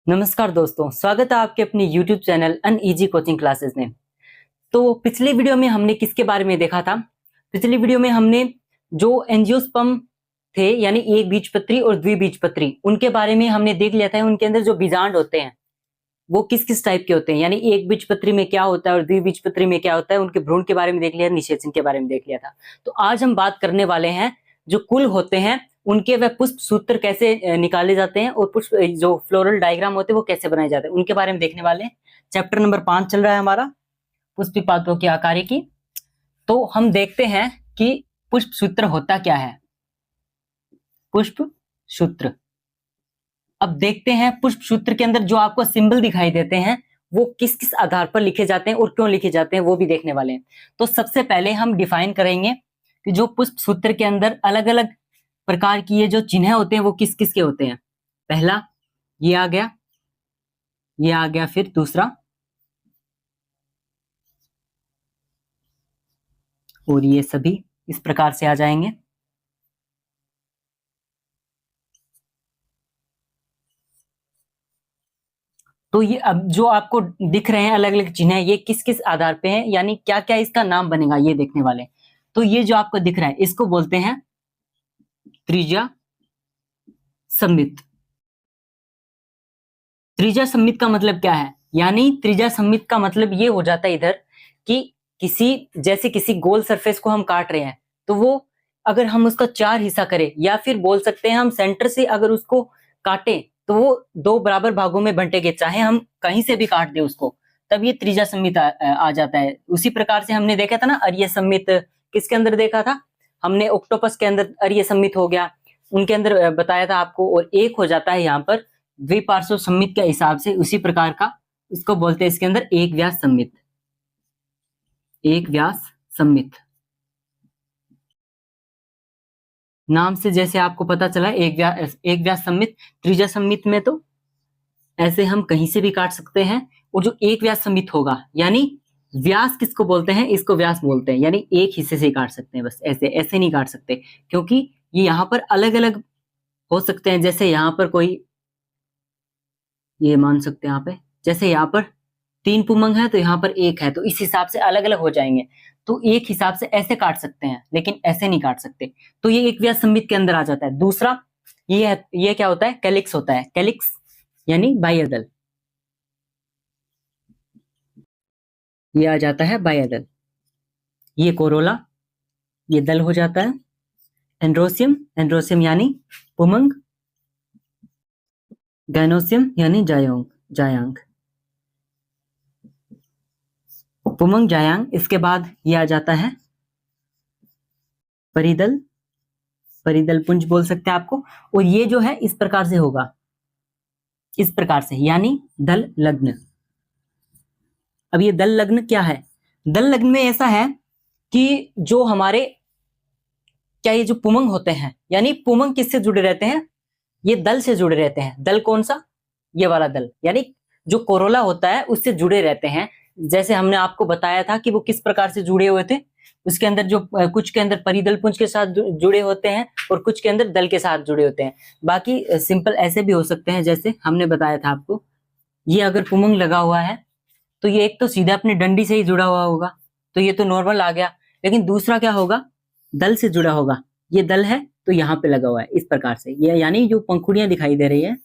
नमस्कार दोस्तों, स्वागत है आपके अपने YouTube channel uneasy coaching classes में। तो पिछली वीडियो में हमने किसके बारे में देखा था? पिछली वीडियो में हमने जो एंजियोस्पर्म थे यानी एक बीजपत्री और द्विबीजपत्री, उनके बारे में हमने देख लिया था। उनके अंदर जो बीजांड होते हैं वो किस किस टाइप के होते हैं, यानी एक बीजपत्री में क्या होता है और द्विबीजपत्री में क्या होता है, उनके भ्रूण के बारे में देख लिया, निषेचन के बारे में देख लिया था। तो आज हम बात करने वाले हैं जो कुल होते हैं उनके वह पुष्प सूत्र कैसे निकाले जाते हैं और पुष्प जो फ्लोरल डायग्राम होते हैं वो कैसे बनाए जाते हैं, उनके बारे में देखने वाले हैं। चैप्टर नंबर 5 चल रहा है हमारा, पुष्प पादपों की आकारिकी। तो हम देखते हैं कि पुष्प सूत्र होता क्या है। पुष्प सूत्र, अब देखते हैं पुष्प सूत्र के अंदर जो आपको सिंबल दिखाई देते हैं वो किस किस आधार पर लिखे जाते हैं और क्यों लिखे जाते हैं, वो भी देखने वाले हैं। तो सबसे पहले हम डिफाइन करेंगे कि जो पुष्प सूत्र के अंदर अलग अलग प्रकार की ये जो चिन्ह होते हैं वो किस किस के होते हैं। पहला ये आ गया, ये आ गया, फिर दूसरा और ये सभी इस प्रकार से आ जाएंगे। तो ये अब जो आपको दिख रहे हैं अलग अलग चिन्ह ये किस किस आधार पे हैं, यानी क्या क्या इसका नाम बनेगा ये देखने वाले। तो ये जो आपको दिख रहा है इसको बोलते हैं त्रिज्या सममित। त्रिज्या सममित का मतलब क्या है, यानी त्रिज्या सममित का मतलब ये हो जाता है इधर कि किसी गोल सरफेस को हम काट रहे हैं तो वो अगर हम उसका 4 हिस्सा करें, या फिर बोल सकते हैं हम सेंटर से अगर उसको काटें तो वो 2 बराबर भागों में बंटेंगे, चाहे हम कहीं से भी काट दें उसको, तब ये त्रिज्या सममित आ जाता है। उसी प्रकार से हमने देखा था ना अर्य सममित, किसके अंदर देखा था हमने, ऑक्टोपस के अंदर अर्य सममित हो गया, उनके अंदर बताया था आपको। और एक हो जाता है यहाँ पर द्विपार्श्व सममित के हिसाब से, उसी प्रकार का इसको बोलते हैं इसके अंदर एक व्यास सममित। एक व्यास सममित नाम से जैसे आपको पता चला एक व्यास सममित। त्रिज्या सममित में तो ऐसे हम कहीं से भी काट सकते हैं, और जो एक व्यास सममित होगा यानी व्यास किसको बोलते हैं, इसको व्यास बोलते हैं, यानी एक हिस्से से काट सकते हैं, बस ऐसे ऐसे नहीं काट सकते, क्योंकि ये यहाँ पर अलग अलग हो सकते हैं। जैसे यहाँ पर कोई ये मान सकते हैं, यहाँ पे जैसे यहाँ पर 3 पुमंग है तो यहाँ पर 1 है, तो इस हिसाब से अलग अलग हो जाएंगे। तो एक हिसाब से ऐसे काट सकते हैं लेकिन ऐसे नहीं काट सकते, तो ये एक व्यास सममित के अंदर आ जाता है। दूसरा ये क्या होता है, कैलिक्स होता है। कैलिक्स यानी बाह्य दल, ये आ जाता है बाह्य दल। ये कोरोला, ये दल हो जाता है। एंड्रोसियम, एंड्रोसियम यानी पुमंग। गाइनोसियम यानी जायांग, जायांग, पुमंग जायांग। इसके बाद ये आ जाता है परिदल, परिदल पुंज बोल सकते हैं आपको। और ये जो है इस प्रकार से होगा, इस प्रकार से, यानी दल लग्न। अब ये दल लग्न क्या है, दल लग्न में ऐसा है कि जो हमारे क्या ये जो पुमंग होते हैं, यानी पुमंग किससे जुड़े रहते हैं, ये दल से जुड़े रहते हैं। दल कौन सा, ये वाला दल, यानी जो कोरोला होता है उससे जुड़े रहते हैं। जैसे हमने आपको बताया था कि वो किस प्रकार से जुड़े हुए थे, उसके अंदर जो कुछ के अंदर परिदल पुंज के साथ जुड़े होते हैं और कुछ के अंदर दल के साथ जुड़े होते हैं। बाकी सिंपल ऐसे भी हो सकते हैं, जैसे हमने बताया था आपको, ये अगर पुमंग लगा हुआ है तो ये एक तो सीधा अपनी डंडी से ही जुड़ा हुआ होगा, तो ये तो नॉर्मल आ गया। लेकिन दूसरा क्या होगा, दल से जुड़ा होगा, ये दल है तो यहाँ पे लगा हुआ है इस प्रकार से, ये यानी जो पंखुड़ियां दिखाई दे रही है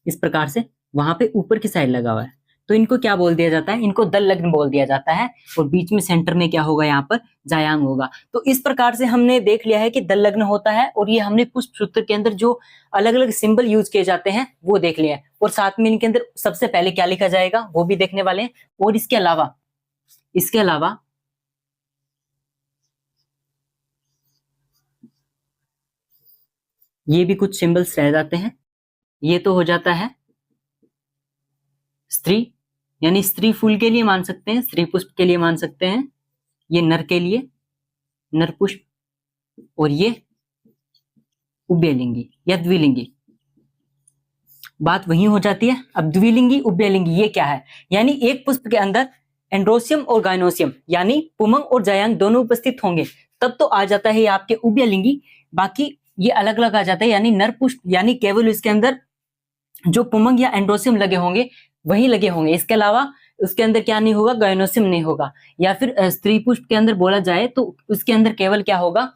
इस प्रकार से वहां पे ऊपर की साइड लगा हुआ है, तो इनको क्या बोल दिया जाता है, इनको दल लग्न बोल दिया जाता है। और बीच में सेंटर में क्या होगा, यहाँ पर जायांग होगा। तो इस प्रकार से हमने देख लिया है कि दल लग्न होता है, और ये हमने पुष्प सूत्र के अंदर जो अलग अलग सिंबल यूज किए जाते हैं वो देख लिया है। और साथ में इनके अंदर सबसे पहले क्या लिखा जाएगा वो भी देखने वाले हैं। और इसके अलावा ये भी कुछ सिंबल्स रह जाते हैं। ये तो हो जाता है स्त्री, यानी स्त्री फूल के लिए मान सकते हैं, स्त्री पुष्प के लिए मान सकते हैं। ये नर के लिए नर पुष्प, और ये उभयलिंगी या द्विलिंगी, बात वही हो जाती है। अब द्विलिंगी उभयलिंगी ये क्या है, यानी एक पुष्प के अंदर एंड्रोसियम और गाइनोसियम यानी पुमंग और जायांग दोनों उपस्थित होंगे, तब तो आ जाता है आपके उभयलिंगी। बाकी ये अलग अलग आ जाता है, यानी नर पुष्प, यानी केवल इसके अंदर जो पुमंग या एंड्रोसियम लगे होंगे वही लगे होंगे, इसके अलावा उसके अंदर क्या नहीं होगा, गायनोसियम नहीं होगा। या फिर स्त्री पुष्प के अंदर बोला जाए तो उसके अंदर केवल क्या होगा,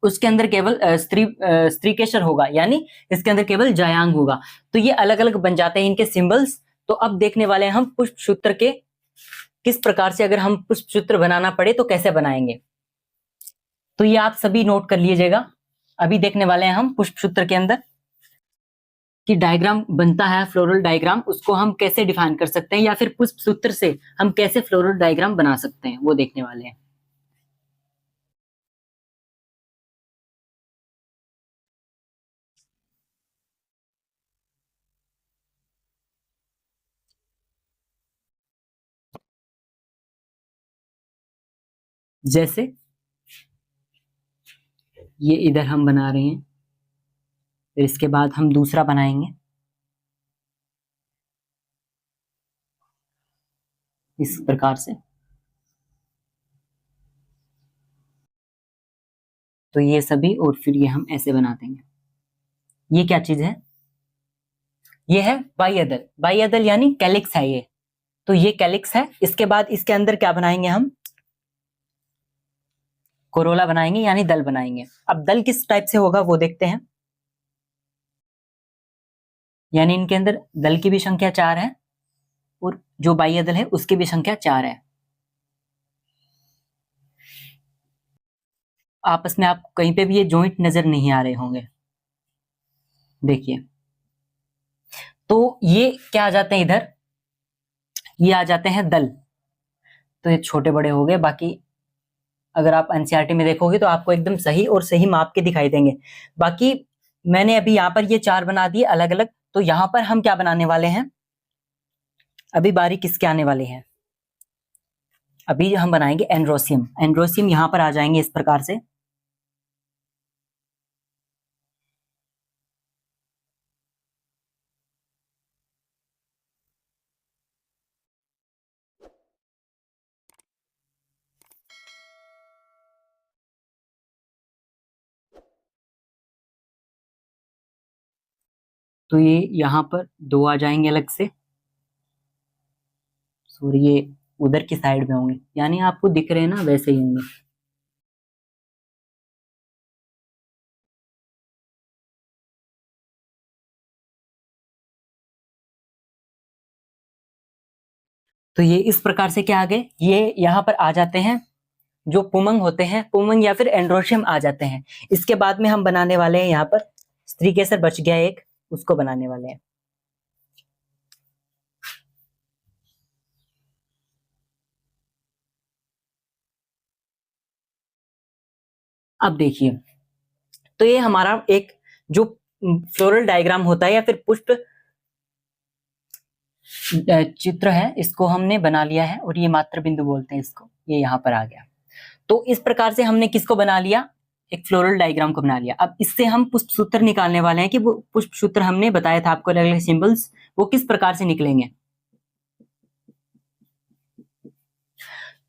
उसके अंदर केवल स्त्री केशर होगा, यानी इसके अंदर केवल जायांग होगा। तो ये अलग अलग बन जाते हैं इनके सिंबल्स। तो अब देखने वाले हैं हम पुष्प सूत्र के किस प्रकार से, अगर हम पुष्प सूत्र बनाना पड़े तो कैसे बनाएंगे। तो ये आप सभी नोट कर लीजिएगा। अभी देखने वाले हैं हम पुष्प सूत्र के अंदर कि डायग्राम बनता है, फ्लोरल डायग्राम, उसको हम कैसे डिफाइन कर सकते हैं, या फिर पुष्प सूत्र से हम कैसे फ्लोरल डायग्राम बना सकते हैं, वो देखने वाले हैं। जैसे ये इधर हम बना रहे हैं, फिर इसके बाद हम दूसरा बनाएंगे इस प्रकार से। तो ये सभी, और फिर ये हम ऐसे बना देंगे। ये क्या चीज है, ये है बाइएडल। बाइएडल यानी कैलिक्स है ये। तो ये कैलिक्स है। इसके बाद इसके अंदर क्या बनाएंगे हम, कोरोला बनाएंगे, यानी दल बनाएंगे। अब दल किस टाइप से होगा वो देखते हैं। यानी इनके अंदर दल की भी संख्या 4 है और जो बाह्य दल है उसकी भी संख्या 4 है। आपस में आपको कहीं पे भी ये जॉइंट नजर नहीं आ रहे होंगे, देखिए। तो ये क्या आ जाते हैं इधर, ये आ जाते हैं दल। तो ये छोटे बड़े हो गए। बाकी अगर आप एनसीईआरटी में देखोगे तो आपको एकदम सही और सही माप के दिखाई देंगे। बाकी मैंने अभी यहाँ पर ये 4 बना दिए अलग अलग। तो यहाँ पर हम क्या बनाने वाले हैं, अभी बारी किसके आने वाली है, अभी हम बनाएंगे एंड्रोसियम। एंड्रोसियम यहाँ पर आ जाएंगे इस प्रकार से। तो ये यहाँ पर 2 आ जाएंगे अलग से, सॉरी ये उधर की साइड में होंगे, यानी आपको दिख रहे हैं ना वैसे ही होंगे। तो ये इस प्रकार से क्या आ गए, ये यहाँ पर आ जाते हैं जो पुमंग होते हैं, पुमंग या फिर एंड्रोशियम आ जाते हैं। इसके बाद में हम बनाने वाले हैं यहाँ पर स्त्री केसर, बच गया एक, उसको बनाने वाले हैं। अब देखिए, तो ये हमारा एक जो फ्लोरल डायग्राम होता है या फिर पुष्प चित्र है, इसको हमने बना लिया है। और ये मात्र बिंदु बोलते हैं इसको, ये यहाँ पर आ गया। तो इस प्रकार से हमने किसको बना लिया, एक फ्लोरल डायग्राम को बना लिया। अब इससे हम पुष्प सूत्र निकालने वाले हैं कि वो पुष्प सूत्र हमने बताया था आपको, अलग अलग सिंबल्स, वो किस प्रकार से निकलेंगे।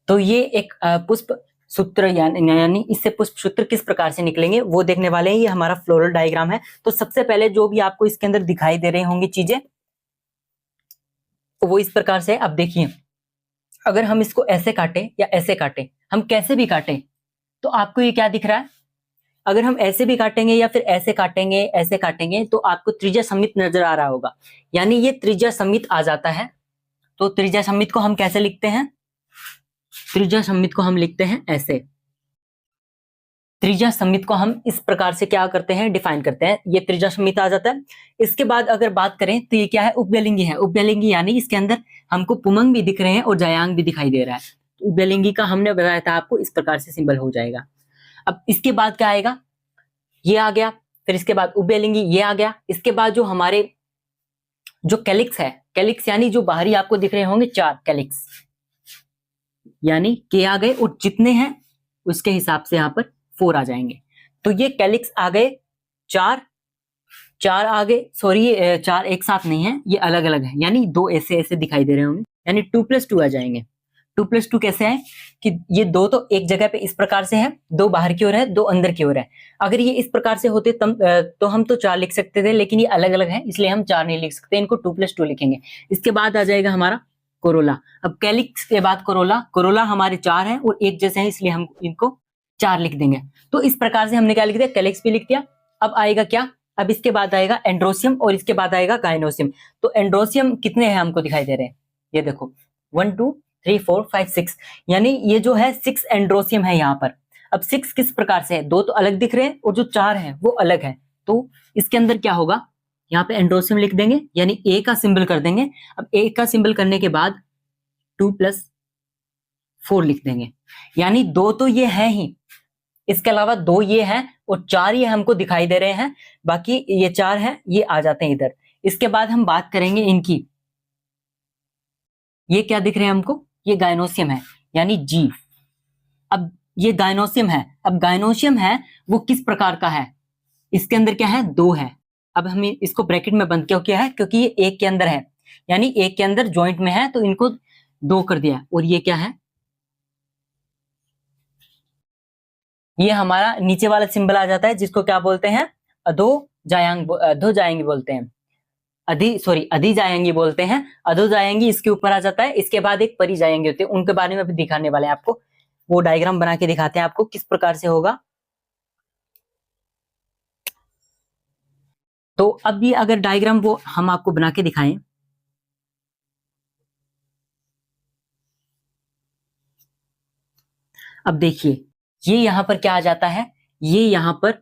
तो ये एक पुष्प सूत्र यानी इससे पुष्प सूत्र किस प्रकार से निकलेंगे वो देखने वाले हैं। ये हमारा फ्लोरल डायग्राम है। तो सबसे पहले जो भी आपको इसके अंदर दिखाई दे रहे होंगे चीजें, तो वो इस प्रकार से। अब देखिए, अगर हम इसको ऐसे काटे या ऐसे काटे, हम कैसे भी काटें, तो आपको ये क्या दिख रहा है, अगर हम ऐसे भी काटेंगे या फिर ऐसे काटेंगे, ऐसे काटेंगे, तो आपको त्रिज्या सममित नजर आ रहा होगा, यानी ये त्रिज्या सममित आ जाता है। तो त्रिज्या सममित को हम कैसे लिखते हैं, त्रिज्या सममित को हम लिखते हैं ऐसे। त्रिज्या सममित को हम इस प्रकार से क्या करते हैं, डिफाइन करते हैं। ये त्रिज्या सममित आ जाता है। इसके बाद अगर बात करें तो ये क्या है, उपव्यलिंगी है। उपव्यलिंगी यानी इसके अंदर हमको पुमंग भी दिख रहे हैं और जायांग भी दिखाई दे रहा है। उपव्यलिंगी का हमने बताया था आपको, इस प्रकार से सिंबल हो जाएगा। अब इसके बाद क्या आएगा, ये आ गया, फिर इसके बाद उपव्यलिंगी ये आ गया। इसके बाद जो हमारे जो कैलिक्स है, कैलिक्स यानी जो बाहरी आपको दिख रहे होंगे 4 कैलिक्स, यानी के आ गए, और जितने हैं उसके हिसाब से यहाँ पर 4 आ जाएंगे। तो ये कैलिक्स आ गए 4 आ गए, सॉरी ये 4 एक साथ नहीं है, ये अलग अलग है, यानी 2 ऐसे ऐसे दिखाई दे रहे होंगे, यानी 2 + 2 आ जाएंगे। 2+2 कैसे है कि ये दो तो एक जगह पे इस प्रकार से है, दो बाहर की ओर है, दो अंदर की ओर है। अगर ये इस प्रकार से होते तो हम तो 4 लिख सकते थे, लेकिन ये अलग अलग है इसलिए हम 4 नहीं लिख सकते, इनको 2+2 लिखेंगे। इसके बाद आ जाएगा हमारा कोरोला। अब कैलिक्स के बाद कोरोला, कोरोला हमारे 4 हैं और एक जैसे हैं इसलिए हम इनको 4 लिख देंगे। तो इस प्रकार से हमने क्या लिख दिया, कैलिक्स भी लिख दिया। अब आएगा क्या, अब इसके बाद आएगा एंड्रोसियम और इसके बाद आएगा गायनोसियम। तो एंड्रोसियम कितने हैं हमको दिखाई दे रहे हैं, ये देखो 1 2 3 4 5 6, यानी ये जो है 6 एंड्रोसियम है यहाँ पर। अब 6 किस प्रकार से है, दो तो अलग दिख रहे हैं और जो 4 हैं वो अलग है। तो इसके अंदर क्या होगा, यहाँ पे एंड्रोसियम लिख देंगे यानी ए का सिंबल कर देंगे। अब ए का सिंबल करने के बाद 2+4 लिख देंगे, यानी दो तो ये है ही, इसके अलावा दो ये हैं और 4 ये हमको दिखाई दे रहे हैं, बाकी ये 4 हैं ये आ जाते हैं इधर। इसके बाद हम बात करेंगे इनकी, ये क्या दिख रहे हैं हमको, ये गायनोसियम है यानी जी। अब ये गायनोसियम है, अब गायनोसियम है वो किस प्रकार का है, इसके अंदर क्या है, दो है। अब हमें इसको ब्रैकेट में बंद क्यों किया है, क्योंकि ये एक के अंदर है, यानी एक के अंदर ज्वाइंट में है तो इनको 2 कर दिया। और ये क्या है, ये हमारा नीचे वाला सिंबल आ जाता है जिसको क्या बोलते हैं, अधोजायांगी बोलते हैं, अधिजायांगी बोलते हैं। अधोजायांगी इसके ऊपर आ जाता है, इसके बाद एक परिजायांगी होती है, उनके बारे में भी दिखाने वाले हैं आपको, वो डायग्राम बना के दिखाते हैं आपको किस प्रकार से होगा। तो अब ये अगर डायग्राम वो हम आपको बना के दिखाएं, अब देखिए ये यहां पर क्या आ जाता है, ये यहां पर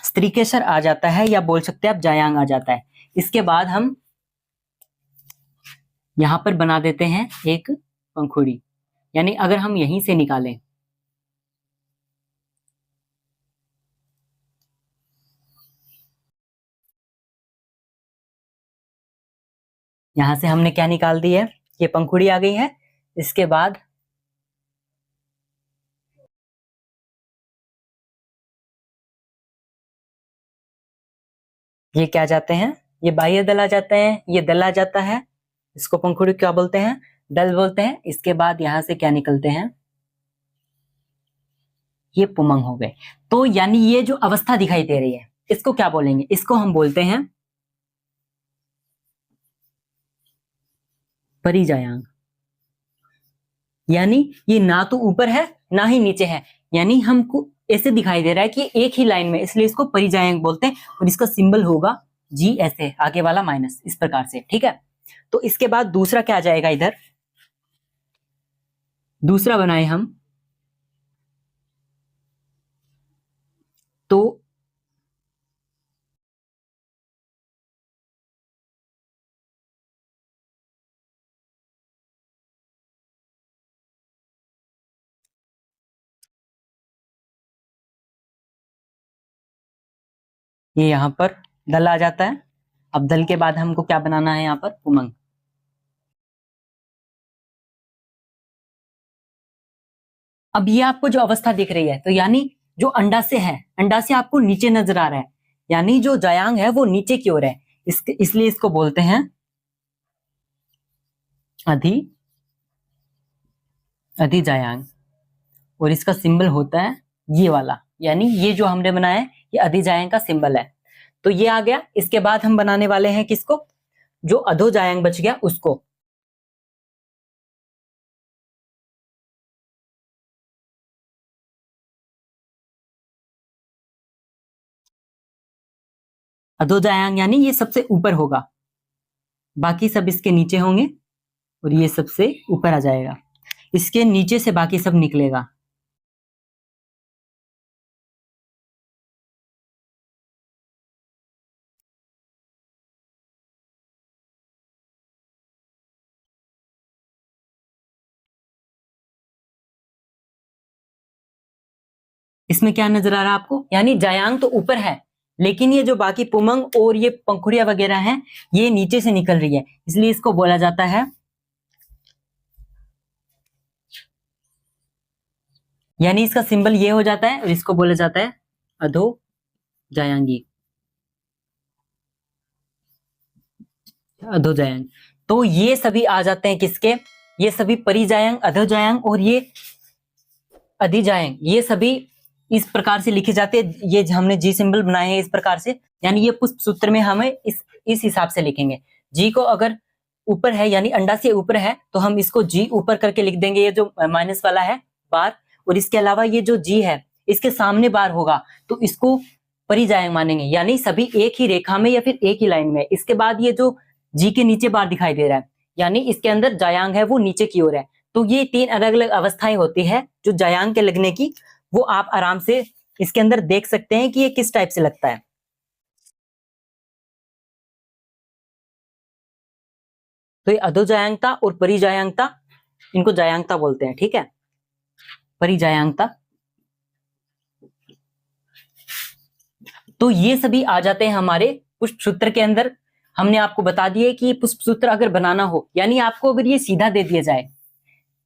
स्त्रीकेसर आ जाता है या बोल सकते हैं आप जायांग आ जाता है। इसके बाद हम यहां पर बना देते हैं एक पंखुड़ी, यानी अगर हम यहीं से निकालें, यहां से हमने क्या निकाल दी है, ये पंखुड़ी आ गई है। इसके बाद ये क्या जाते हैं, ये बाह्य दल आ जाते हैं, ये दल आ जाता है, इसको पंखुड़ी क्या बोलते हैं, दल बोलते हैं। इसके बाद यहां से क्या निकलते हैं, ये पुमंग हो गए। तो यानी ये जो अवस्था दिखाई दे रही है इसको क्या बोलेंगे, इसको हम बोलते हैं परिजायांग। यानी ये ना तो ऊपर है ना ही नीचे है, यानी हमको ऐसे दिखाई दे रहा है कि एक ही लाइन में, इसलिए इसको परिजायांग बोलते हैं। और इसका सिंबल होगा जी, ऐसे आगे वाला माइनस, इस प्रकार से, ठीक है। तो इसके बाद दूसरा क्या आ जाएगा, इधर दूसरा बनाए हम, तो ये यहां पर दल आ जाता है। अब दल के बाद हमको क्या बनाना है, यहाँ पर पुमंग। अब ये आपको जो अवस्था दिख रही है, तो यानी जो अंडाशय है, अंडाशय आपको नीचे नजर आ रहा है, यानी जो जायांग है वो नीचे की ओर है, इसलिए इसको बोलते हैं अधिजायांग। और इसका सिंबल होता है ये वाला, यानी ये जो हमने बनाया है ये अधिजायांग का सिंबल है। तो ये आ गया। इसके बाद हम बनाने वाले हैं किसको, जो अधोजायांग बच गया उसको। अधोजायांग यानी ये सबसे ऊपर होगा, बाकी सब इसके नीचे होंगे और ये सबसे ऊपर आ जाएगा, इसके नीचे से बाकी सब निकलेगा। इसमें क्या नजर आ रहा है आपको, यानी जायांग तो ऊपर है, लेकिन ये जो बाकी पुमंग और ये पंखुड़िया वगैरह हैं ये नीचे से निकल रही है, इसलिए इसको बोला जाता है, यानी इसका सिंबल ये हो जाता है और इसको बोला जाता है अधो जायांगी, अधोजायांग। तो ये सभी आ जाते हैं किसके, ये सभी परिजायंग, अधोजायंग और ये अधिजायंग, ये सभी इस प्रकार से लिखे जाते हैं। ये हमने जी सिंबल बनाए हैं इस प्रकार से, यानी ये पुष्प सूत्र में हमें इस हिसाब से लिखेंगे। जी को अगर ऊपर है यानी अंडा से ऊपर है तो हम इसको जी ऊपर करके लिख देंगे, ये जो माइनस वाला है बार, और इसके अलावा ये जो जी है इसके सामने बार होगा तो इसको परिजायंग मानेंगे, यानी सभी एक ही रेखा में या फिर एक ही लाइन में। इसके बाद ये जो जी के नीचे बार दिखाई दे रहा है यानी इसके अंदर जायांग है वो नीचे की ओर है। तो ये 3 अलग अलग अवस्थाएं होती है जो जायांग के लगने की, वो आप आराम से इसके अंदर देख सकते हैं कि ये किस टाइप से लगता है। तो ये अधोजायांगता और परिजायांगता, इनको जायांगता बोलते हैं, ठीक है, परिजायांगता। तो ये सभी आ जाते हैं हमारे पुष्प सूत्र के अंदर। हमने आपको बता दिया कि पुष्प सूत्र अगर बनाना हो, यानी आपको अगर ये सीधा दे दिया जाए,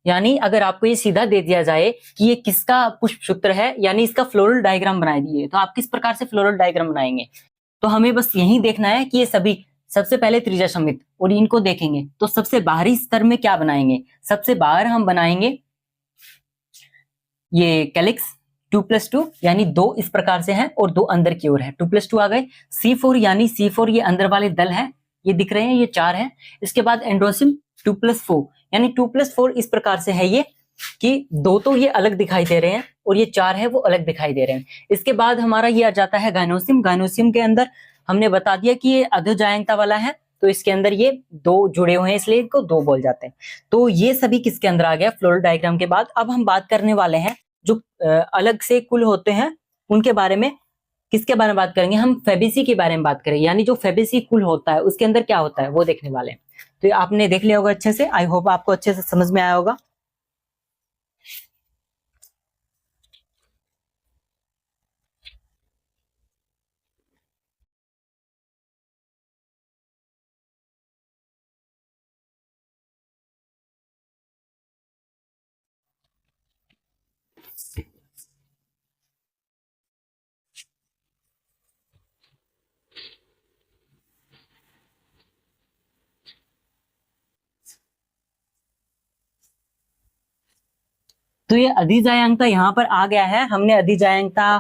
यानी अगर आपको ये सीधा दे दिया जाए कि ये किसका पुष्प सूत्र है, यानी इसका फ्लोरल डायग्राम बना दिए, तो आप किस प्रकार से फ्लोरल डायग्राम बनाएंगे? तो हमें बस यही देखना है कि ये सभी सबसे पहले त्रिज्या समित और इनको देखेंगे तो सबसे बाहरी स्तर में क्या बनाएंगे? सबसे बाहर हम बनाएंगे ये कैलिक्स 2+2 यानी 2 इस प्रकार से हैं और 2 अंदर की ओर है, 2+2 आ गए। C4 यानी C4 ये अंदर वाले दल है, ये दिख रहे हैं, ये 4 है। इसके बाद एंड्रोसिम 2+4 यानी 2+4 इस प्रकार से है ये कि 2 तो ये अलग दिखाई दे रहे हैं और ये 4 है वो अलग दिखाई दे रहे हैं। इसके बाद हमारा ये आ जाता है गायनोसिम। गायनोसिम के अंदर हमने बता दिया कि ये अधोजायंगता वाला है, तो इसके अंदर ये 2 जुड़े हुए हैं इसलिए इनको 2 बोल जाते हैं। तो ये सभी किसके अंदर आ गया? फ्लोरल डायग्राम के बाद। अब हम बात करने वाले हैं जो अलग से कुल होते हैं उनके बारे में। किसके बारे में बात करेंगे? हम फेबेसी के बारे में बात करेंगे, यानी जो फेबेसी कुल होता है उसके अंदर क्या होता है वो देखने वाले हैं। तो ये आपने देख लिया होगा अच्छे से, आई होप आपको अच्छे से समझ में आया होगा। तो ये अधिजायंगता यहाँ पर आ गया है। हमने अधिजायंगता,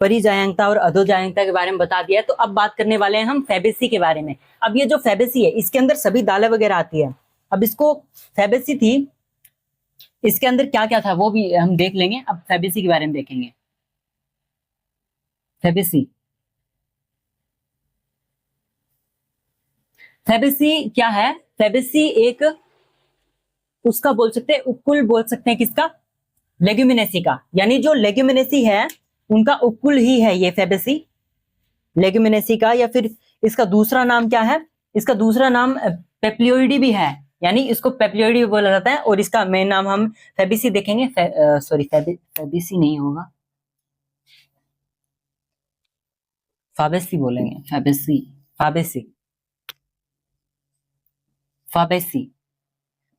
परिजायंगता और अधोजायंगता के बारे में बता दिया है। तो अब बात करने वाले हैं हम फेबेसी के बारे में। अब ये जो फेबेसी है इसके अंदर सभी दालें वगैरह आती है। अब इसको फेबेसी थी, इसके अंदर क्या क्या था वो भी हम देख लेंगे। अब फेबेसी के बारे में देखेंगे। फेबेसी, फेबेसी क्या है? फेबेसी एक उसका बोल सकते हैं, उपकुल बोल सकते हैं। किसका? लेग्यूमिनेसी का, यानी जो लेग्यूमिनेसी है उनका उपकुल ही है ये फेबेसी, लेग्यूमिनेसी का। या फिर इसका दूसरा नाम क्या है? इसका दूसरा नाम पेप्लियोइडी भी है, यानी इसको पेप्लियोइडी भी बोला जाता है। और इसका मेन नाम हम फेबेसी देखेंगे। सॉरी फेबेसी नहीं होगा, फाबेसी बोलेंगे। Fabaceae, Fabaceae, Fabaceae.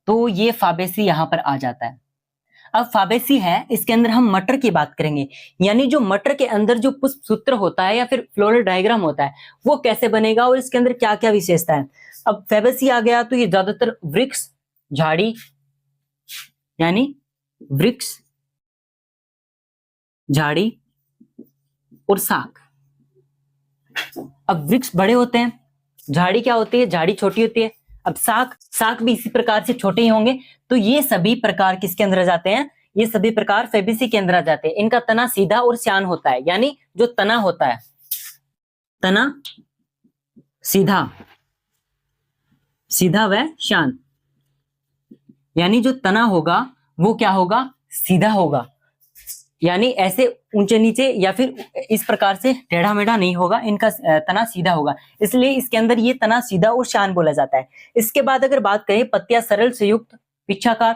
तो ये फाबेसी यहां पर आ जाता है। अब फाबेसी है, इसके अंदर हम मटर की बात करेंगे, यानी जो मटर के अंदर जो पुष्प सूत्र होता है या फिर फ्लोरल डायग्राम होता है वो कैसे बनेगा और इसके अंदर क्या क्या विशेषता है। अब फेबेसी आ गया तो ये ज्यादातर वृक्ष, झाड़ी, यानी वृक्ष, झाड़ी और साग। अब वृक्ष बड़े होते हैं, झाड़ी क्या होती है? झाड़ी छोटी होती है। अब साग, साग भी इसी प्रकार से छोटे ही होंगे। तो ये सभी प्रकार किसके अंदर आ जाते हैं? ये सभी प्रकार फेबेसी के अंदर आ जाते हैं। इनका तना सीधा और श्यान होता है, यानी जो तना होता है, तना सीधा, सीधा व श्यान, यानी जो तना होगा वो क्या होगा? सीधा होगा, यानी ऐसे ऊंचे नीचे या फिर इस प्रकार से टेढ़ा मेढ़ा नहीं होगा, इनका तना सीधा होगा, इसलिए इसके अंदर ये तना सीधा और शान बोला जाता है। इसके बाद अगर बात करें, पत्तियां सरल संयुक्त पिच्छाकार,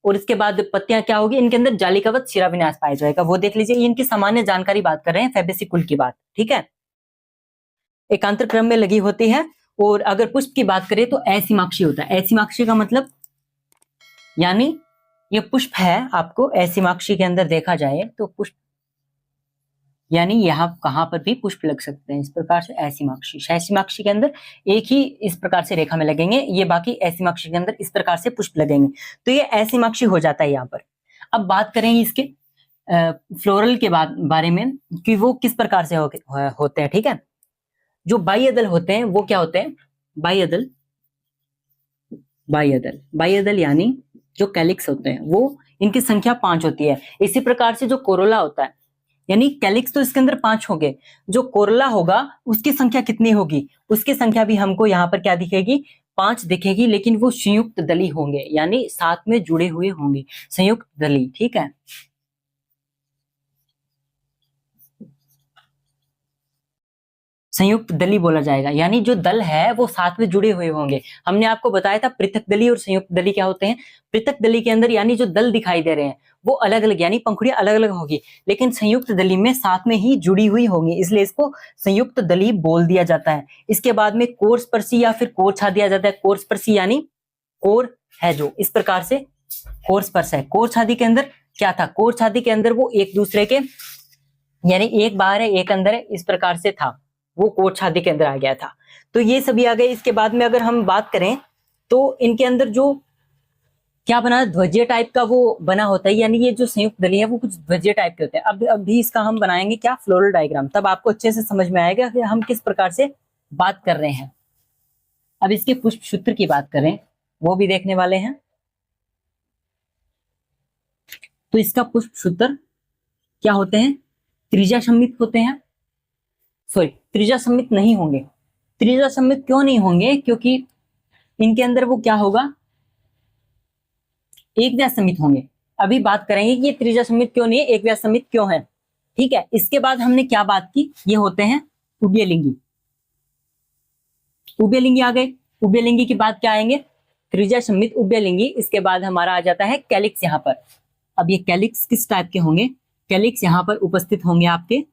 और इसके बाद पत्तियां क्या होगी? इनके अंदर जालिकावत शिराविन्यास पाया जाएगा, वो देख लीजिए। इनकी सामान्य जानकारी बात कर रहे हैं फेबेसी कुल की बात, ठीक है। एकांतर क्रम में लगी होती है। और अगर पुष्प की बात करें तो असीमाक्षी होता है। असीमाक्षी का मतलब, यानी ये पुष्प है, आपको असीमाक्षी के अंदर देखा जाए तो पुष्प यानी यहाँ कहाँ पर भी पुष्प लग सकते हैं। इस प्रकार से ऐसीमाक्षी, सहसीमाक्षी के अंदर एक ही इस प्रकार से रेखा में लगेंगे, ये बाकी ऐसीमाक्षी के अंदर इस प्रकार से पुष्प लगेंगे, तो ये ऐसीमाक्षी हो जाता है यहाँ पर। अब बात करेंगे इसके फ्लोरल के बारे में कि वो किस प्रकार से होते हैं। ठीक है, जो बाह्यदल होते हैं वो क्या होते हैं, बाह्यदल, बाह्यदल यानी जो कैलिक्स होते हैं वो, इनकी संख्या 5 होती है। इसी प्रकार से जो कोरोला होता है, यानी कैलिक्स तो इसके अंदर 5 होंगे, जो कोरोला होगा उसकी संख्या कितनी होगी, उसकी संख्या भी हमको यहाँ पर क्या दिखेगी, 5 दिखेगी, लेकिन वो संयुक्त दली होंगे, यानी साथ में जुड़े हुए होंगे, संयुक्त दली। ठीक है, संयुक्त दली बोला जाएगा, यानी जो दल है वो साथ में जुड़े हुए होंगे। हमने आपको बताया था पृथक दली और संयुक्त दली क्या होते हैं। पृथक दली के अंदर यानी जो दल दिखाई दे रहे हैं वो अलग अलग, यानी पंखुड़ियां अलग अलग होगी, लेकिन संयुक्त दली में साथ में ही जुड़ी हुई होंगी, इसलिए इसको संयुक्त दली बोल दिया जाता है। इसके बाद में कोरस्पर्शी या फिर कोर छा दिया जाता है। कोरस्पर्शी यानी कोर है जो, इस प्रकार से कोरस्पर्श है। कोर छादी के अंदर क्या था, कोर छादी के अंदर वो एक दूसरे के, यानी एक बाहर है एक अंदर है, इस प्रकार से था, वो कोर छादी के अंदर आ गया था। तो ये सभी आ गए। इसके बाद में अगर हम बात करें तो इनके अंदर जो क्या बना, ध्वजीय टाइप का वो बना होता है, यानी ये जो संयुक्त दली है वो कुछ ध्वजीय टाइप के होते हैं। अब अभी इसका हम बनाएंगे क्या, फ्लोरल डायग्राम, तब आपको अच्छे से समझ में आएगा कि हम किस प्रकार से बात कर रहे हैं। अब इसके पुष्प सूत्र की बात करें वो भी देखने वाले हैं। तो इसका पुष्प सूत्र क्या होते हैं, त्रिज्या सम्मित होते हैं, सॉरी त्रिज्या सम्मित नहीं होंगे। त्रिज्या सम्मित क्यों नहीं होंगे, क्योंकि इनके अंदर वो क्या होगा, एक व्यास सम्मित होंगे। अभी बात करेंगे कि ये त्रिज्या सम्मित क्यों नहीं है, एक व्यास सम्मित क्यों है। ठीक है, इसके बाद हमने क्या बात की, ये होते हैं उभयलिंगी। उभयलिंगी आ गए, उभयलिंगी के बाद क्या आएंगे, त्रिज्या सम्मित उभयलिंगी। इसके बाद हमारा आ जाता है कैलिक्स यहाँ पर। अब ये कैलिक्स किस टाइप के होंगे, कैलिक्स यहाँ पर उपस्थित होंगे आपके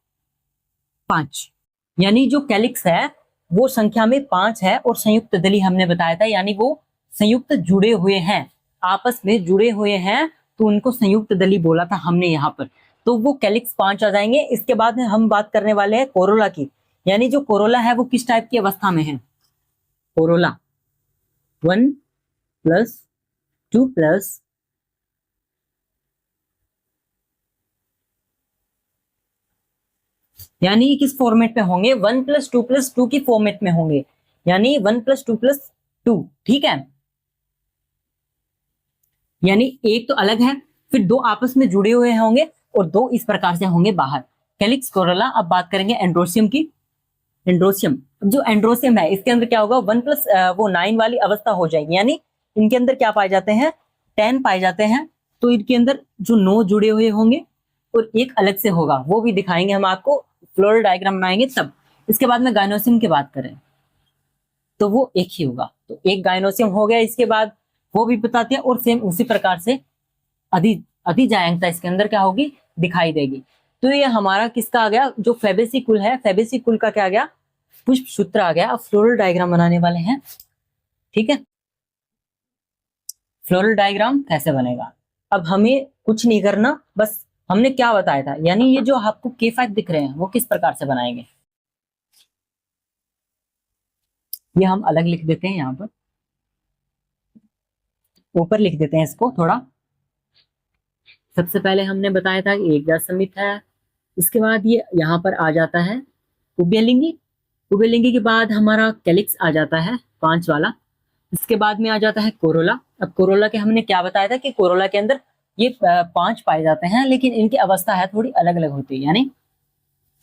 5, यानी जो कैलिक्स है वो संख्या में 5 है, और संयुक्त दली हमने बताया था, यानी वो संयुक्त जुड़े हुए हैं, आपस में जुड़े हुए हैं, तो उनको संयुक्त दली बोला था हमने यहाँ पर। तो वो कैलिक्स 5 आ जाएंगे। इसके बाद हम बात करने वाले हैं कोरोला की, यानी जो कोरोला है वो किस टाइप की अवस्था में है, कोरोला 1+2+, यानी किस फॉर्मेट में होंगे, 1+2+2 की फॉर्मेट में होंगे, यानी 1+2+2। ठीक है, यानी एक तो अलग है, फिर 2 आपस में जुड़े हुए होंगे, और 2 इस प्रकार से होंगे बाहर, कैलिक्स कोरोला। अब बात करेंगे एंड्रोसियम की। एंड्रोसियम, जो एंड्रोसियम है इसके अंदर क्या होगा, 1+9 वाली अवस्था हो जाएगी, यानी इनके अंदर क्या पाए जाते हैं, 10 पाए जाते हैं। तो इनके अंदर जो 9 जुड़े हुए होंगे और एक अलग से होगा, वो भी दिखाएंगे हम आपको, फ्लोरल डायग्राम बनाएंगे तब। इसके बाद में गायनोसियम की बात करें तो वो एक ही होगा, तो एक गायनोसियम हो गया। इसके बाद वो भी बताते हैं, और सेम उसी प्रकार से अधिजायंगता इसके अंदर क्या होगी, दिखाई देगी। तो ये हमारा किसका आ गया, जो फैबेसी कुल है, फैबेसी कुल का क्या आ गया, पुष्प सूत्र आ गया। अब फ्लोरल डायग्राम बनाने वाले हैं। ठीक है, फ्लोरल डायग्राम कैसे बनेगा, अब हमें कुछ नहीं करना, बस हमने क्या बताया था, यानी ये जो आपको K5 दिख रहे हैं वो किस प्रकार से बनाएंगे, ये हम अलग लिख देते हैं, यहाँ पर ऊपर लिख देते हैं इसको थोड़ा। सबसे पहले हमने बताया था कि एक व्यास सम्मित है, इसके बाद ये यहाँ पर आ जाता है उभयलिंगी। उभयलिंगी के बाद हमारा कैलिक्स आ जाता है 5 वाला। इसके बाद में आ जाता है कोरोला। अब कोरोला के हमने क्या बताया था कि कोरोला के अंदर ये 5 पाए जाते हैं, लेकिन इनकी अवस्था है थोड़ी अलग अलग होती है, यानी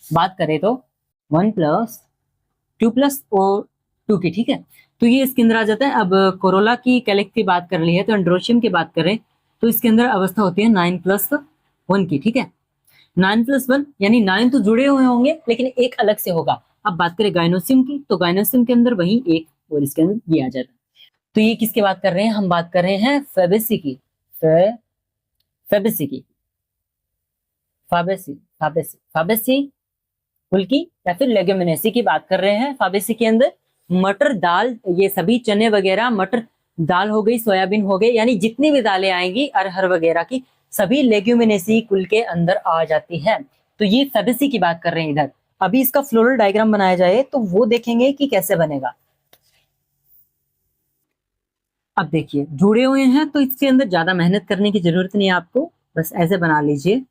बात करें तो 1+2+2 की। ठीक है, तो ये इसके अंदर आ जाता है। अब कोरोला की कैलिक्स की बात कर ली है, तो एंड्रोशियम की बात करें तो इसके अंदर अवस्था होती है 9+1 की। ठीक है, 9+1 यानी 9 तो जुड़े हुए होंगे, लेकिन एक अलग से होगा। अब बात करें गायनोसियम की, तो गायनोसियम के अंदर वही एक, और इसके अंदर ये आ जाता है। तो ये किसकी बात कर रहे हैं, हम बात कर रहे हैं फैबेसी की, फैबेसी की, फाबेसी कुल की, या फिर लेग्यूमिनेसी की बात कर रहे हैं। फाबेसी के अंदर मटर, दाल, ये सभी चने वगैरह, मटर दाल हो गई, सोयाबीन हो गई, यानी जितनी भी दालें आएंगी अरहर वगैरह की, सभी लेग्यूमिनेसी कुल के अंदर आ जाती है। तो ये फेबेसी की बात कर रहे हैं इधर। अभी इसका फ्लोरल डायग्राम बनाया जाए तो वो देखेंगे कि कैसे बनेगा। अब देखिए जुड़े हुए हैं तो इसके अंदर ज्यादा मेहनत करने की जरूरत नहीं है आपको, बस ऐसे बना लीजिए।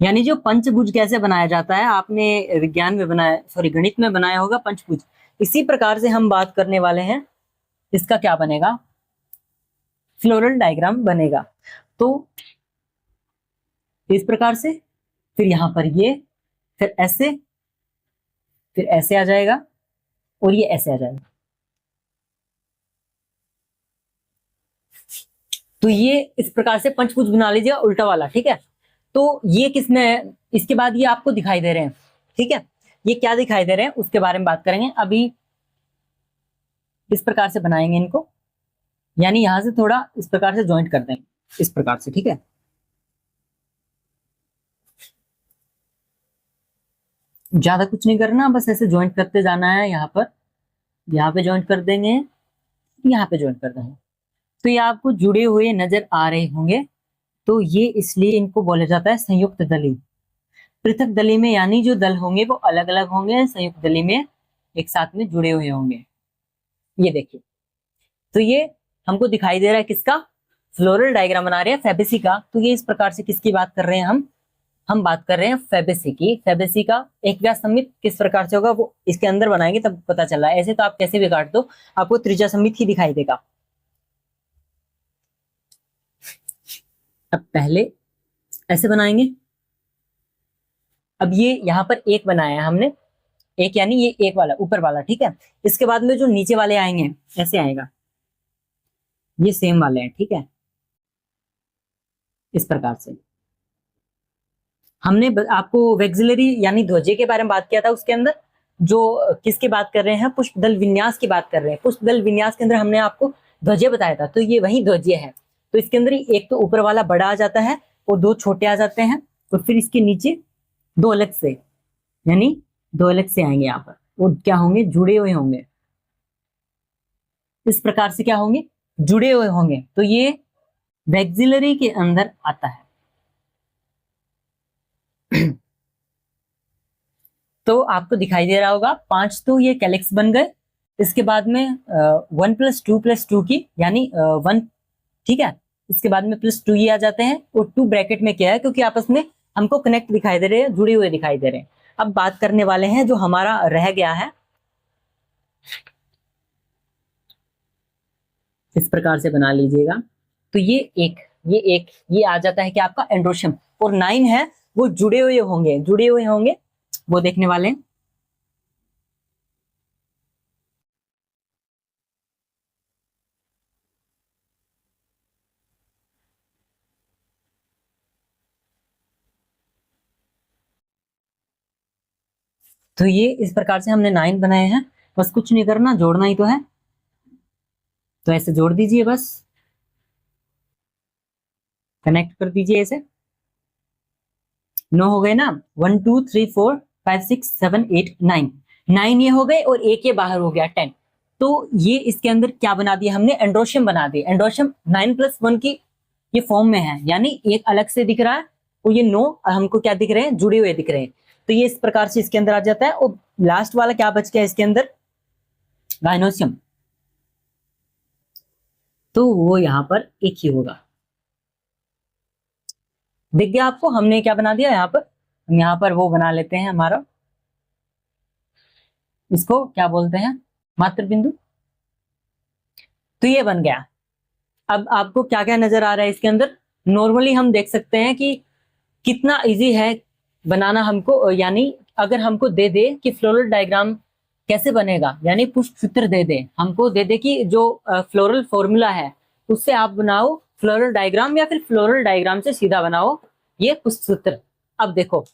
यानी जो पंचभुज कैसे बनाया जाता है, आपने विज्ञान में बनाया, सॉरी गणित में बनाया होगा पंचभुज, इसी प्रकार से हम बात करने वाले हैं। इसका क्या बनेगा, फ्लोरल डायग्राम बनेगा। तो इस प्रकार से, फिर यहां पर ये, फिर ऐसे, फिर ऐसे आ जाएगा और ये ऐसे आ जाएगा। तो ये इस प्रकार से पंचभुज बना लीजिएगा उल्टा वाला, ठीक है। तो ये किसमें है, इसके बाद ये आपको दिखाई दे रहे हैं, ठीक है। ये क्या दिखाई दे रहे हैं उसके बारे में बात करेंगे। अभी इस प्रकार से बनाएंगे इनको, यानी यहां से थोड़ा इस प्रकार से ज्वाइंट कर देंगे, इस प्रकार से, ठीक है। ज्यादा कुछ नहीं करना, बस ऐसे ज्वाइंट करते जाना है। यहाँ पे ज्वाइंट कर देंगे, यहाँ पे ज्वाइंट कर देंगे। तो ये आपको जुड़े हुए नजर आ रहे होंगे। तो ये इसलिए इनको बोला जाता है संयुक्त दली। पृथक दली में यानी जो दल होंगे वो अलग अलग होंगे, संयुक्त दली में एक साथ में जुड़े हुए होंगे। ये देखिए, तो ये हमको दिखाई दे रहा है किसका, फ्लोरल डायग्राम बना रहे हैं फेबेसी का। तो ये इस प्रकार से किसकी बात कर रहे हैं हम बात कर रहे हैं फेबेसी की। फेबेसी का एक व्यास सममित किस प्रकार से होगा वो इसके अंदर बनाएंगे तब पता चला। ऐसे तो आप कैसे भी काट दो आपको त्रिज्या सममित ही दिखाई देगा। अब पहले ऐसे बनाएंगे। अब ये यहाँ पर एक बनाया है हमने, एक यानी ये एक वाला ऊपर वाला, ठीक है। इसके बाद में जो नीचे वाले आएंगे ऐसे आएगा, ये सेम वाले हैं, ठीक है। इस प्रकार से हमने आपको वेक्सिलरी यानी ध्वजे के बारे में बात किया था। उसके अंदर जो किसकी बात कर रहे हैं, पुष्पदल विन्यास की बात कर रहे हैं। पुष्पदल विन्यास के अंदर हमने आपको ध्वजे बताया था, तो ये वही ध्वजे है। तो इसके अंदर एक तो ऊपर वाला बड़ा आ जाता है और दो छोटे आ जाते हैं, और फिर इसके नीचे दो अलग से, यानी दो अलग से आएंगे यहाँ पर, वो क्या होंगे, जुड़े हुए होंगे। इस प्रकार से क्या होंगे, जुड़े हुए होंगे। तो ये वैक्सिलरी के अंदर आता है। तो आपको दिखाई दे रहा होगा 5 तो ये कैलिक्स बन गए। इसके बाद में 1 + 2 + 2 की यानी 1, ठीक है। इसके बाद में +2 ये आ जाते हैं, और 2 ब्रैकेट में क्या है, क्योंकि आपस में हमको कनेक्ट दिखाई दे रहे हैं, जुड़े हुए दिखाई दे रहे हैं। अब बात करने वाले हैं जो हमारा रह गया है, इस प्रकार से बना लीजिएगा। तो ये आ जाता है कि आपका एंड्रोशियम, और 9 है वो जुड़े हुए होंगे, वो देखने वाले हैं। तो ये इस प्रकार से हमने 9 बनाए हैं। बस कुछ नहीं करना, जोड़ना ही तो है। तो ऐसे जोड़ दीजिए, बस कनेक्ट कर दीजिए ऐसे। 9 हो गए ना, 1 2 3 4 5 6 7 8 9, 9 ये हो गए, और एक ये बाहर हो गया 10। तो ये इसके अंदर क्या बना दिया हमने, एंड्रोशियम बना दिया। एंड्रोशियम 9 + 1 की ये फॉर्म में है, यानी एक अलग से दिख रहा है, और ये 9 हमको क्या दिख रहे हैं, जुड़े हुए दिख रहे हैं। तो ये इस प्रकार से इसके अंदर आ जाता है। और लास्ट वाला क्या बच गया इसके अंदर, गाइनोसियम, तो वो यहां पर एक ही होगा। दिख गया आपको, हमने क्या बना दिया यहाँ पर, हम यहाँ पर वो बना लेते हैं हमारा, इसको क्या बोलते हैं, मात्र बिंदु। तो ये बन गया। अब आपको क्या क्या नजर आ रहा है इसके अंदर, नॉर्मली हम देख सकते हैं कि कितना इजी है बनाना हमको। यानी अगर हमको दे दे कि फ्लोरल डायग्राम कैसे बनेगा, यानी पुष्प सूत्र दे दे, हमको दे दे कि जो फ्लोरल फॉर्मूला है उससे आप बनाओ फ्लोरल डायग्राम, या फिर फ्लोरल डायग्राम से सीधा बनाओ ये पुष्प सूत्र। अब देखो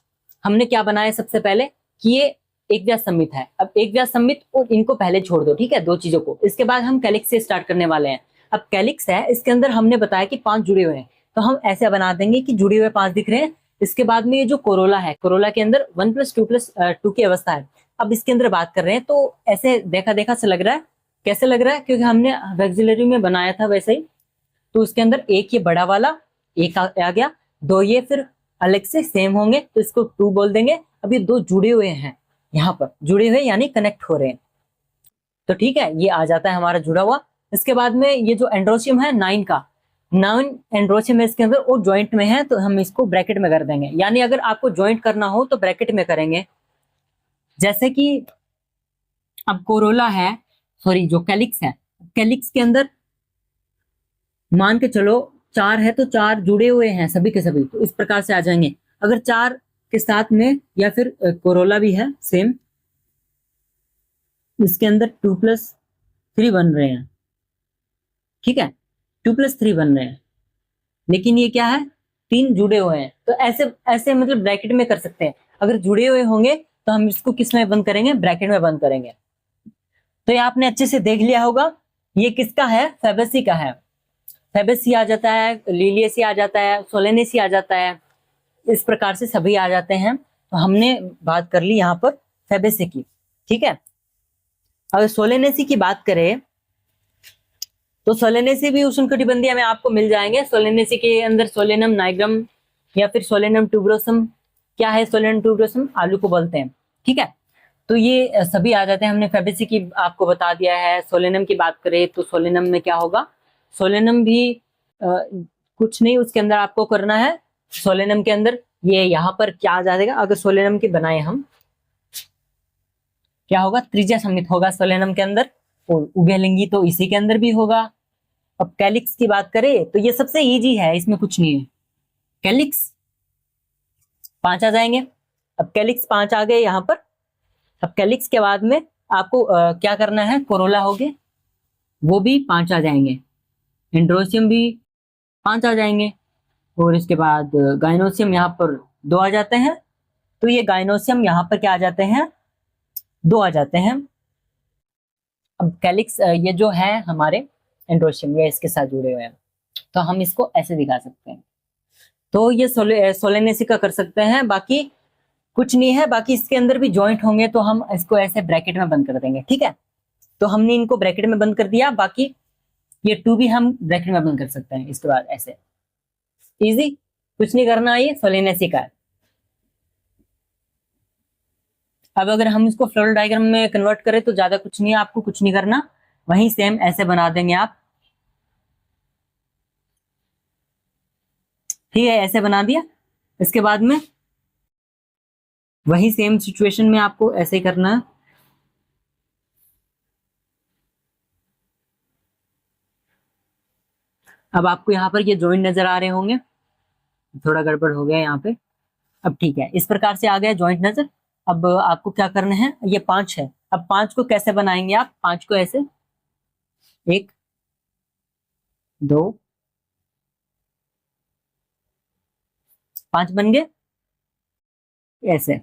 हमने क्या बनाया सबसे पहले, कि ये एक व्यास सममित है। अब एक व्यास सममित, और इनको पहले छोड़ दो, ठीक है, दो चीजों को। इसके बाद हम कैलिक्स से स्टार्ट करने वाले हैं। अब कैलिक्स है, इसके अंदर हमने बताया कि 5 जुड़े हुए हैं, तो हम ऐसे बना देंगे कि जुड़े हुए 5 दिख रहे हैं। इसके बाद में ये जो कोरोला है, कोरोला के अंदर 1 + 2 + 2 की अवस्था है। अब इसके अंदर बात कर रहे हैं, तो ऐसे देखा देखा से लग रहा है। कैसे लग रहा है, क्योंकि हमने वैक्सिलरी में बनाया था वैसे ही। तो उसके अंदर एक ये बड़ा वाला एक आ गया, 2 ये, फिर अलग से सेम होंगे तो इसको 2 बोल देंगे। अब ये 2 जुड़े हुए हैं, यहाँ पर जुड़े हुए यानी कनेक्ट हो रहे हैं, तो ठीक है, ये आ जाता है हमारा जुड़ा हुआ। इसके बाद में ये जो एंड्रोशियम है 9 का, 9 एंड्रोशियम है इसके अंदर, वो ज्वाइंट में है, तो हम इसको ब्रैकेट में कर देंगे। यानी अगर आपको ज्वाइंट करना हो तो ब्रैकेट में करेंगे। जैसे कि अब कोरोला है, सॉरी जो कैलिक्स है, कैलिक्स के अंदर मान के चलो 4 है तो 4 जुड़े हुए हैं सभी के सभी, तो इस प्रकार से आ जाएंगे। अगर 4 के साथ में, या फिर कोरोला भी है सेम, इसके अंदर 2+3 बन रहे हैं, ठीक है, 2+3 बन रहे हैं, लेकिन ये क्या है, 3 जुड़े हुए हैं। तो ऐसे ऐसे मतलब ब्रैकेट में कर सकते हैं। अगर जुड़े हुए होंगे तो हम इसको किस में बंद करेंगे, ब्रैकेट में बंद करेंगे। तो ये आपने अच्छे से देख लिया होगा, ये किसका है, फैबेसी का है। फैबेसी आ जाता है, लिलियसी आ जाता है, सोलेनेसी आ जाता है, इस प्रकार से सभी आ जाते हैं। तो हमने बात कर ली यहाँ पर फैबेसी की, ठीक है। अगर सोलेनेसी की बात करें तो सोलेनेसी भी उष्णकटिबंधीय में आपको मिल जाएंगे। सोलेनेसी के अंदर सोलेनम नाइग्रम या फिर सोलेनम ट्यूबरोसम, क्या है सोलेनम ट्यूबरोसम, आलू को बोलते हैं, ठीक है। तो ये सभी आ जाते हैं। हमने फैबेसी की आपको बता दिया है। सोलेनम की बात करें तो सोलेनम में क्या होगा, सोलेनम भी कुछ नहीं, उसके अंदर आपको करना है, सोलेनम के अंदर ये यहाँ पर क्या आ जाएगा, अगर सोलेनम की बनाए हम, क्या होगा, त्रिज्या सममित होगा सोलेनम के अंदर, और उभयलिंगी तो इसी के अंदर भी होगा। अब कैलिक्स की बात करें तो ये सबसे इजी है, इसमें कुछ नहीं है। कैलिक्स 5 आ जाएंगे। अब कैलिक्स 5 आ गए यहाँ पर। अब कैलिक्स के बाद में आपको क्या करना है, कोरोला हो गए, वो भी 5 आ जाएंगे। एंड्रोसियम भी 5 आ जाएंगे, और इसके बाद गाइनोसियम यहाँ पर 2 आ जाते हैं। तो ये गाइनोसियम यहाँ पर क्या आ जाते हैं, 2 आ जाते हैं। अब कैलिक्स ये जो है हमारे एंड्रोशियम, ये इसके साथ जुड़े हुए हैं, तो हम इसको ऐसे दिखा सकते हैं। तो ये सोलेनेसी का कर सकते हैं, बाकी कुछ नहीं है। बाकी इसके अंदर भी जॉइंट होंगे तो हम इसको ऐसे ब्रैकेट में बंद कर देंगे, ठीक है। तो हमने इनको ब्रैकेट में बंद कर दिया, बाकी ये 2 भी हम ब्रैकेट में बंद कर सकते हैं। इसके बाद ऐसे इजी, कुछ नहीं करना, ये सोलेनेसी का है। अब अगर हम इसको फ्लोरल डायग्राम में कन्वर्ट करें तो ज्यादा कुछ नहीं है, आपको कुछ नहीं करना, वहीं सेम ऐसे बना देंगे आप, ठीक है, ऐसे बना दिया। इसके बाद में वही सेम सिचुएशन में आपको ऐसे ही करना है। अब आपको यहाँ पर ये जॉइंट नजर आ रहे होंगे, थोड़ा गड़बड़ हो गया यहाँ पे, अब ठीक है, इस प्रकार से आ गया जॉइंट नजर। अब आपको क्या करना है, ये 5 है। अब 5 को कैसे बनाएंगे आप, 5 को ऐसे 1 2 5 बन गए ऐसे।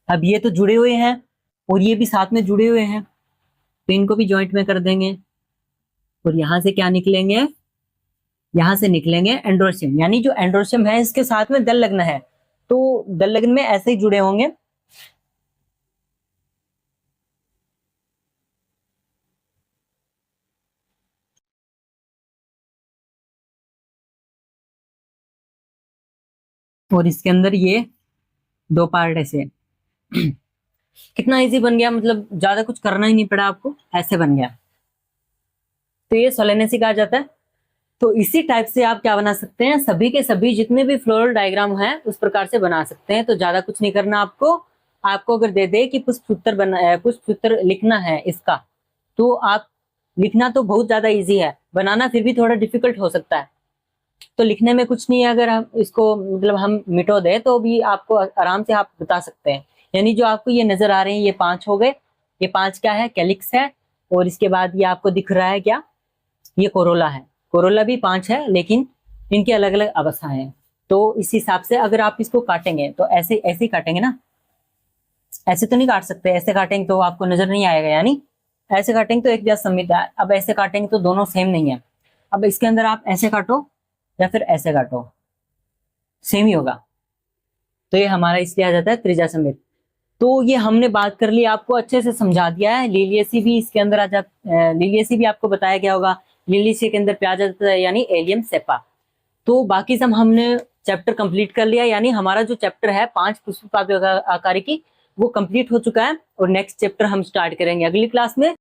अब ये तो जुड़े हुए हैं और ये भी साथ में जुड़े हुए हैं, तो इनको भी जॉइंट में कर देंगे, और यहां से क्या निकलेंगे, यहां से निकलेंगे एंड्रोशियम। यानी जो एंड्रोशियम है इसके साथ में दल लग्न है, तो दल लग्न में ऐसे ही जुड़े होंगे। और इसके अंदर ये 2 पार्ट ऐसे कितना इजी बन गया, मतलब ज्यादा कुछ करना ही नहीं पड़ा आपको, ऐसे बन गया। तो ये सोलेनेसी आ जाता है। तो इसी टाइप से आप क्या बना सकते हैं, सभी के सभी जितने भी फ्लोरल डायग्राम है उस प्रकार से बना सकते हैं। तो ज्यादा कुछ नहीं करना आपको। आपको अगर दे दे कि पुष्पसूत्र बना, पुष्पसूत्र लिखना है इसका, तो आप लिखना तो बहुत ज्यादा इजी है, बनाना फिर भी थोड़ा डिफिकल्ट हो सकता है। तो लिखने में कुछ नहीं है, अगर हम इसको मतलब हम मिटो दे तो भी आपको आराम से आप बता सकते हैं। यानी जो आपको ये नजर आ रहे हैं ये 5 हो गए, ये 5 क्या है, कैलिक्स है, और इसके बाद ये आपको दिख रहा है क्या, ये कोरोला है। कोरोला भी 5 है, लेकिन इनकी अलग अलग अवस्थाएं हैं। तो इस हिसाब से अगर आप इसको काटेंगे तो ऐसे ऐसे ही काटेंगे ना, ऐसे तो नहीं काट सकते, ऐसे काटेंगे तो आपको नजर नहीं आएगा, यानी ऐसे काटेंगे तो एक जैसा संहिता है, अब ऐसे काटेंगे तो दोनों सेम नहीं है। अब इसके अंदर आप ऐसे काटो या फिर ऐसे काटो, सेम ही होगा। तो ये हमारा इसलिए आ जाता है त्रिज्या समेत। तो ये हमने बात कर ली, आपको अच्छे से समझा दिया है। लिलियेसी भी इसके अंदर आ जाता है, लिलियेसी भी आपको बताया गया होगा, लिलियेसी के अंदर पे आ जाता है यानी एलियम सेपा। तो बाकी सब हमने चैप्टर कंप्लीट कर लिया, यानी हमारा जो चैप्टर है 5 पुष्प आकारिकी वो कंप्लीट हो चुका है। और नेक्स्ट चैप्टर हम स्टार्ट करेंगे अगली क्लास में।